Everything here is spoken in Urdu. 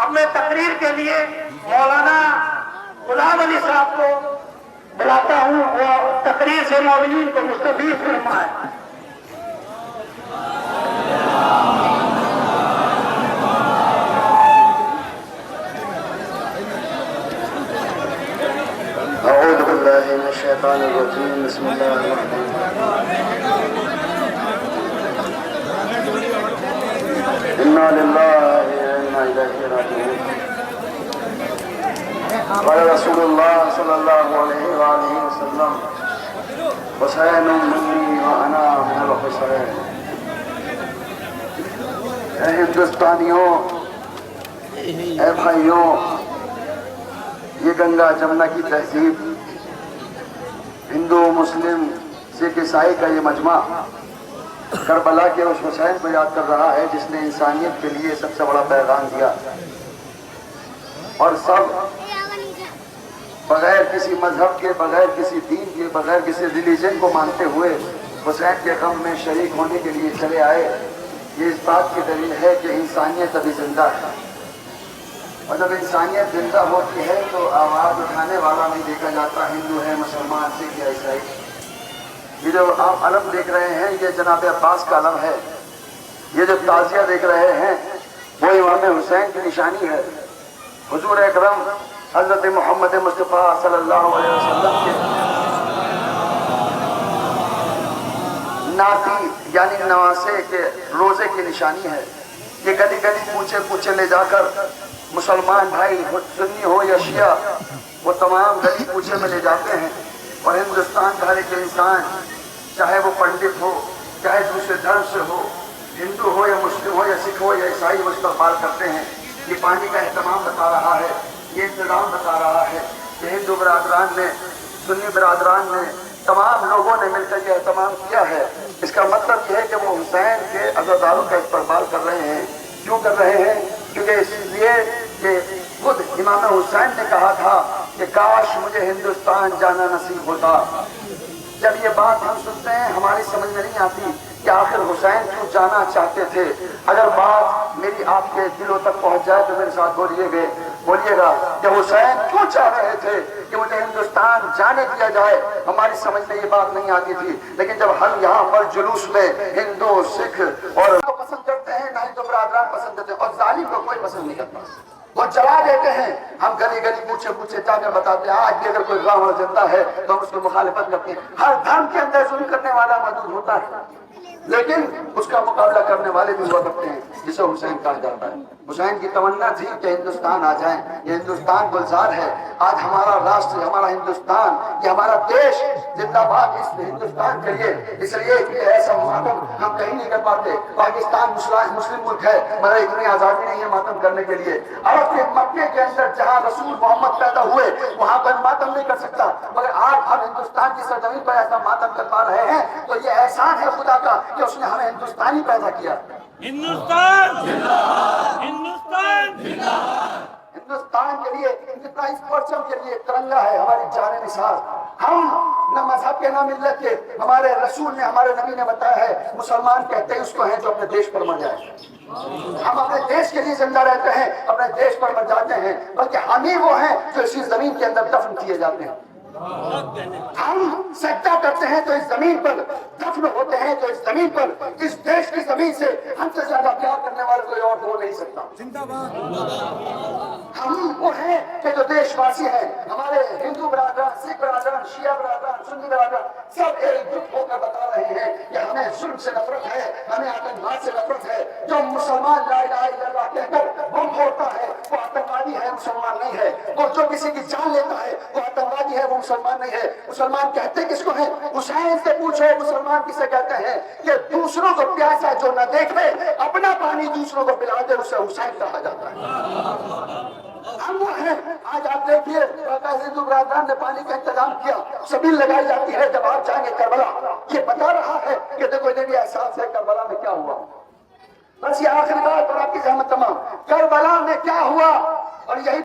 اب میں تقریر کے لیے مولانا غلام علی صاحب کو بلاتا ہوں، وہ تقریر سے مومنین کو مستفید فرمائے۔ اعوذ باللہ من الشیطان الرجیم، بسم اللہ الرحمن الرحیم۔ انا للہ و انا الیہ راجعون۔ قال رسول اللہ صلی اللہ علیہ وآلہ وسلم حسین منی و انا من الحسین۔ اے ہندوستانیوں، اے بھائیوں، یہ گنگا جمنا کی تہذیب، ہندو مسلم سکھ عیسائی کا یہ مجمع کربلا کے اس حسین کو یاد کر رہا ہے جس نے انسانیت کے لیے سب سے بڑا پیغام دیا، اور سب بغیر کسی مذہب کے، بغیر کسی دین کے، بغیر کسی ریلیجن کو مانتے ہوئے حسین کے غم میں شریک ہونے کے لیے چلے آئے۔ یہ اس بات کی دلیل ہے کہ انسانیت ابھی زندہ ہے، اور جب انسانیت زندہ ہوتی ہے تو آواز اٹھانے والا نہیں دیکھا جاتا ہندو ہے، مسلمان، سکھ یا عیسائی۔ یہ جو آپ علم دیکھ رہے ہیں یہ جناب عباس کا علم ہے، یہ جو تعزیہ دیکھ رہے ہیں وہ امام حسین کی نشانی ہے۔ حضور اکرم حضرت محمد مصطفیٰ صلی اللہ علیہ وسلم کے ناتی یعنی نواسے کے روزے کی نشانی ہے۔ یہ گلی گلی پوچھے پوچھے لے جا کر مسلمان بھائی سنی ہو یا شیعہ، وہ تمام گلی پوچھے میں لے جاتے ہیں، اور ہندوستان بھر کے انسان چاہے وہ پنڈت ہو، چاہے دوسرے دھرم سے ہو، ہندو ہو یا مسلم ہو یا سکھ ہو یا عیسائی، وہ استقبال کرتے ہیں۔ یہ پانی کا اہتمام بتا رہا ہے، یہ انتظام بتا رہا ہے کہ ہندو برادران نے، سنی برادران نے، تمام لوگوں نے مل کر یہ اہتمام کیا ہے۔ اس کا مطلب یہ ہے کہ وہ حسین کے عزاداروں کا استقبال کر رہے ہیں۔ کیوں کر رہے ہیں؟ کیونکہ اس لیے کہ خود امام حسین نے کہا تھا کہ کاش مجھے ہندوستان جانا نصیب ہوتا۔ جب یہ بات ہم سنتے ہیں ہماری سمجھ میں نہیں آتی کہ آخر حسین کیوں جانا چاہتے تھے۔ اگر بات میری آپ کے دلوں تک پہنچ جائے تو میرے ساتھ بولیے گا کہ حسین کیوں چاہ رہے تھے کہ مجھے ہندوستان جانے دیا جائے۔ ہماری سمجھ میں یہ بات نہیں آتی تھی، لیکن جب ہم یہاں پر جلوس میں ہندو، سکھ اور پسند کرتے ہیں، نہ ہندو برادران پسند کرتے ہیں، اور ظالم کو کوئی پسند نہیں کرتا، وہ جلا دیتے ہیں۔ ہم گلی گلی پوچھے پوچھے جا کر بتاتے ہیں آج بھی اگر کوئی گاؤں زندہ ہے تو ہم اس کی مخالفت کرتے ہیں۔ ہر دھرم کے اندر ظلم کرنے والا موجود ہوتا ہے، لیکن اس کا مقابلہ کرنے والے بھی ہوا کرتے ہیں، جسے حسین کہا جاتا ہے۔ حسین کی تمنا تھی کہ ہندوستان آ جائیں، یہ ہندوستان گلزار ہے۔ آج ہمارا راشٹر، ہمارا ہندوستان، یہ ہمارا دیش زندہ باد اس ہندوستان کے لیے، اس لیے کہ ایسا ماتم ہم کہیں نہیں کر پاتے۔ پاکستان مسلم ملک ہے مگر اتنی آزادی نہیں ہے ماتم کرنے کے لیے۔ عرب کے مکے کے اندر جہاں رسول محمد پیدا ہوئے وہاں پر ماتم نہیں کر سکتا، مگر آج ہم ہندوستان کی سرزمین پر ایسا ماتم کر پا رہے ہیں تو یہ احسان ہے خدا کا کہ اس نے ہمیں ہندوستانی پیدا کیا۔ ہندوستان زندہ باد، ہندوستان زندہ باد۔ ہندوستان کے لیے اس پرچم کے لیے ترنگا ہے ہماری جان نثار۔ ہم نہ مذہب کے نہ ملت کے، ہمارے رسول نے، ہمارے نبی نے بتایا ہے مسلمان کہتے ہیں اس کو ہیں جو اپنے دیش پر مر جائے۔ ہم اپنے دیش کے لیے زندہ رہتے ہیں، اپنے دیش پر مر جاتے ہیں، بلکہ ہم ہی وہ ہیں جو اسی زمین کے اندر دفن کیے جاتے ہیں۔ ہم سجدہ کرتے ہیں تو اس زمین پر دفن ہوتے ہیں، تو اس زمین پر، اس دیش کی زمین سے ہم سے زیادہ پیار کرنے والا کوئی اور ہو نہیں سکتا۔ ہم وہ ہیں کہ جو دیش واسی ہیں، ہمارے ہندو برادران، سکھ برادران، شیعہ برادران، سنی برادران سب ایک جٹ ہو کر بتا رہے ہیں کہ ہمیں ظلم سے نفرت ہے، ہمیں آتنکواد سے نفرت ہے۔ جو مسلمان لا الہ الا اللہ کہہ کر بم پھوڑتا ہے وہ آتنکوادی ہے، مسلمان نہیں ہے۔ وہ جو کسی کی جان لیتا ہے وہ آتنکوادی ہے، وہ مسلمان نہیں ہے۔ مسلمان کہتے کس کو ہیں؟ حسین سے پوچھو مسلمان کسے کہتے ہیں کہ دوسروں کو پیاسا جو نہ دیکھے اپنا پانی دوسروں کو پلا دے، اسے حسین کہا جاتا ہے۔ ہم وہ ہیں۔ آج آپ دیکھیے ہندو برادران نے پانی کا انتظام کیا، سبیل لگائی جاتی ہے جب آپ جائیں گے کربلا، یہ بتا رہا ہے کہ دیکھو انہیں بھی احساس ہے کربلا میں کیا ہوا۔ بس یہ آخری بات اور آپ کی زحمت تمام، کربلا میں کیا ہوا، اور یہی